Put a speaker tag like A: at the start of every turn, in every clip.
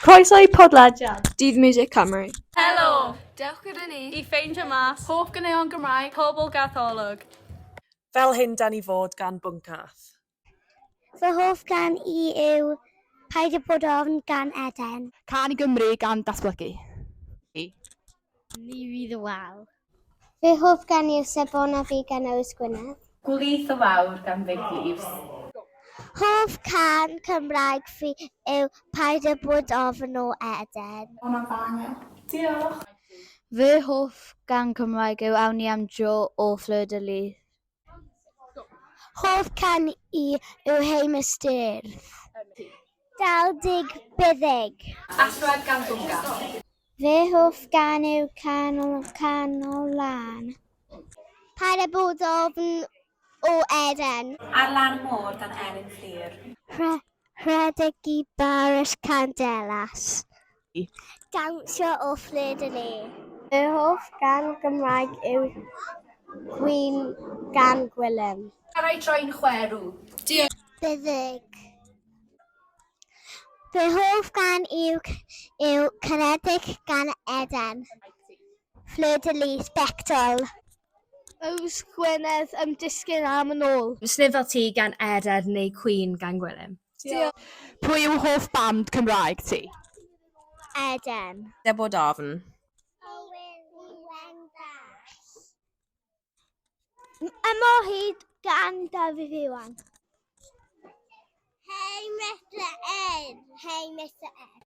A: Croeso i Podlediad, Dydd Music Cymru.
B: Helo!
C: Dewch gyda ni
B: I ffeindio mas hoff ganeuon Gymraeg pobl gatholwg.
D: Fel hyn dan ni fod gan Bwncath.
E: Fy hoff gan i yw Paid y bod ofn gan Eden.
F: Can i Gymru gan datblygu.
E: Ni fydd y wal. Fy hoff gan yw Sebon a fi gan Owys Gwynedd.
G: Gwlith y fawr gan Big Leaves.
E: Hoff can Cymraeg fi yw Paid y bod ofn o Eden.
G: Hwna'n fange. Diolch.
H: Fy hoff gan Cymraeg yw Awn ni am dro o Fleur-de-Lis.
E: Hoff can i yw Hei Mystyr. Daldig Byddig.
G: Allwedd gan Bwncath.
E: Fy hoff gan yw Canol Lan. Paid y bod ofn o Eden.
G: Ar lan môr gan Erin Fflir.
E: Rhedeg i Baris Candelas. Dawnsio o Fleur-de-Lis. Fy hoff gan Gymraeg yw Gwyn gan Gwilym.
G: Ar ei troi'n chwerw.
E: Byddig. Fy hoff gan yw Caredig gan Eden. Fleur-de-Lis Bectol. Owys Gwynedd am disgyn am yn ôl.
A: Sniffel ti gan Eder neu Queen gan Gwilym.
F: Pwy yw hoff band Cymraeg ti?
E: Eden.
D: Debod ofn.
E: Ymo hyd gan Dafydd Iwan. Hey Mr. Ed. Hey Mr. Ed.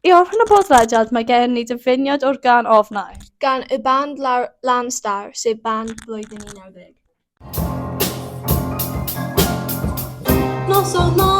F: I orffen y podlediad mae gen ni dyfyniad o'r gan ofnau.
A: Gan y band Lanstar, sef band blwyddyn 1990.
C: Noson